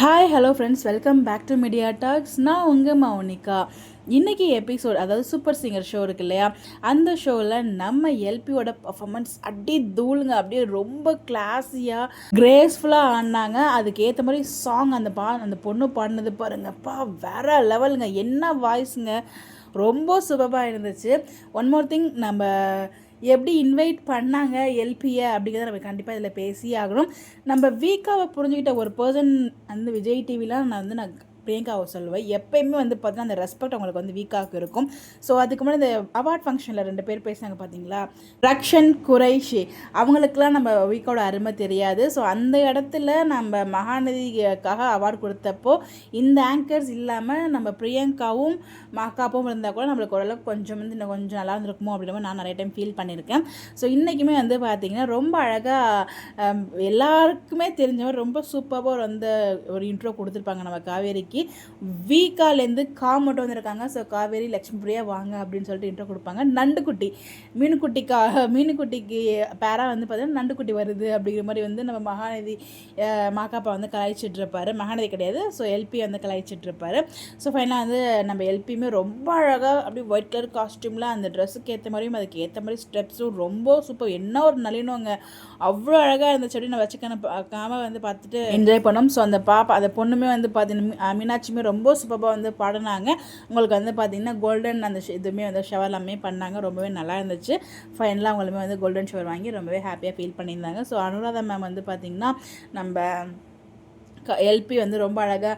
Hi hello friends, welcome back to media talks. நான் உங்கள் மௌனிகா. இன்றைக்கி எபிசோட், அதாவது சூப்பர் சிங்கர் ஷோ இருக்கு இல்லையா, அந்த ஷோவில் நம்ம எல்பியோட பர்ஃபார்மன்ஸ் அடி தூளுங்க. அப்படியே ரொம்ப கிளாஸியாக கிரேஸ்ஃபுல்லாக ஆடினாங்க. அதுக்கேற்ற மாதிரி சாங் அந்த பொண்ணு பாடினது பாருங்கப்பா, வேற லெவலுங்க. என்ன வாய்ஸுங்க, ரொம்ப சூப்பராக இருந்துச்சு. ஒன் மோர் திங், நம்ம எப்படி இன்வைட் பண்ணாங்க எல்பியை அப்படிங்கிறத நம்ம கண்டிப்பாக இதில் பேசியே ஆகணும். நம்ம வீக்காவை புரிஞ்சுக்கிட்ட ஒரு பர்சன் அந்த விஜய் டிவிலாம் நான் பிரியங்காவை சொல்லுவேன். எப்போயுமே பார்த்தீங்கன்னா அந்த ரெஸ்பெக்ட் அவங்களுக்கு வீக்காக இருக்கும். ஸோ அதுக்கு முன்னாடி இந்த அவார்ட் ஃபங்க்ஷனில் 2 பேர் பேசினாங்க பார்த்தீங்களா, ரக்ஷன் குரைஷி, அவங்களுக்குலாம் நம்ம வீக்காவோட அருமை தெரியாது. ஸோ அந்த இடத்துல நம்ம மகாநதிக்காக அவார்டு கொடுத்தப்போ இந்த ஆங்கர்ஸ் இல்லாமல் நம்ம பிரியங்காவும் மாக்காப்பும் இருந்தால் கூட நம்மளுக்கு ஓரளவுக்கு கொஞ்சம் இன்னும் கொஞ்சம் நல்லா இருந்திருக்குமோ அப்படின்ற மாதிரி நான் நிறைய டைம் ஃபீல் பண்ணியிருக்கேன். ஸோ இன்றைக்குமே பார்த்திங்கன்னா ரொம்ப அழகாக எல்லாருக்குமே தெரிஞ்சவர் ரொம்ப சூப்பராக ஒரு இன்ட்ரோ கொடுத்துருப்பாங்க நம்ம காவேரிக்கு. வீக்காலேருந்து மட்டும் வந்திருக்காங்க. ஸோ காவேரி லக்ஷ்மி பிரியா வாங்க அப்படின்னு சொல்லிட்டு இன்ட்ரோ கொடுப்பாங்க. நண்டுக்குட்டி மீனுக்குட்டிக்கு பேரா பார்த்தீங்கன்னா நண்டுக்குட்டி வருது அப்படிங்கிற மாதிரி நம்ம மகாநதி மாக்காப்பா கலாய்ச்சிட்ருப்பார். மகாநதி கிடையாது, ஸோ எல்பி கலாய்ச்சிட்ருப்பார். ஸோ ஃபைனலாக நம்ம எல்பியுமே ரொம்ப அழகாக அப்படியே ஒயிட் கலர் காஸ்ட்யூமில் அந்த ட்ரெஸ்ஸுக்கு ஏற்ற மாதிரியும் அதுக்கு ஏற்ற மாதிரி ஸ்டெப்ஸும் ரொம்ப சூப்பர். என்ன ஒரு நளினவங்க, அவ்வளோ அழகாக இருந்துச்சு. அப்படி நான் வச்சுக்காம பார்த்துட்டு என்ஜாய் பண்ணோம். ஸோ அந்த பொண்ணுமே பார்த்தீங்கன்னா மீனாட்சியுமே ரொம்ப சூப்பராக பாடினாங்க. உங்களுக்கு பார்த்தீங்கன்னா கோல்டன் அந்த இதுவுமே ஷவர் எல்லாமே பண்ணாங்க. ரொம்பவே நல்லா இருந்துச்சு. ஃபைனலாக அவங்களுமே கோல்டன் ஷவர் வாங்கி ரொம்பவே ஹாப்பியாக ஃபீல் பண்ணியிருந்தாங்க. ஸோ அனுராதா மேம் பார்த்தீங்கன்னா நம்ம எல்பி ரொம்ப அழகாக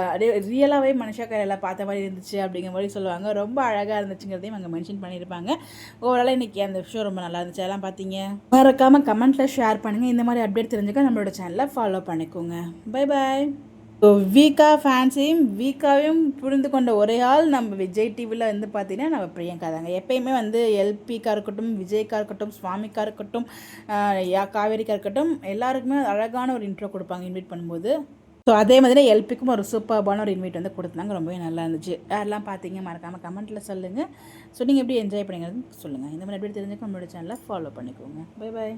அப்படியே ரியலாகவே மனுஷா கையில் பார்த்த மாதிரி இருந்துச்சு அப்படிங்கிற மாதிரி சொல்லுவாங்க. ரொம்ப அழகாக இருந்துச்சுங்கிறதையும் அங்கே மென்ஷன் பண்ணியிருப்பாங்க. ஓவராலாக இன்றைக்கி அந்த ஷோ ரொம்ப நல்லா இருந்துச்சு. அதெல்லாம் பார்த்தீங்க மறக்காமல் கமெண்ட்டில் ஷேர் பண்ணுங்கள். இந்த மாதிரி அப்டேட் தெரிஞ்சுக்க நம்மளோட சேனலை ஃபாலோ பண்ணிக்கோங்க. Bye bye. ஸோ வீக்காவையும் புரிந்து கொண்ட ஒரே ஆள் நம்ம விஜய் டிவியில் பார்த்தீங்கன்னா நம்ம பிரியங்கா தாங்க. எப்பயுமே எல்பிக்காக இருக்கட்டும், விஜய்க்காக இருக்கட்டும், சுவாமிக்காக இருக்கட்டும், காவேரிக்காக இருக்கட்டும், எல்லாருக்குமே அழகான ஒரு இன்ட்ரோ கொடுப்பாங்க இன்வைட் பண்ணும்போது. ஸோ அதே மாதிரி எல்பிக்கும் ஒரு சூப்பர்பான ஒரு இன்வைட் கொடுத்தாங்க. ரொம்பவே நல்லா இருந்துச்சு. யாரெல்லாம் பார்த்தீங்க மறக்காமல் கமெண்ட்டில் சொல்லுங்கள். ஸோ நீங்கள் எப்படி என்ஜாய் பண்ணிங்கிறது சொல்லுங்கள். இந்த மாதிரி எப்படி தெரிஞ்சுக்க நம்மளோட சேனலை ஃபாலோ பண்ணிக்கோங்க. Bye bye.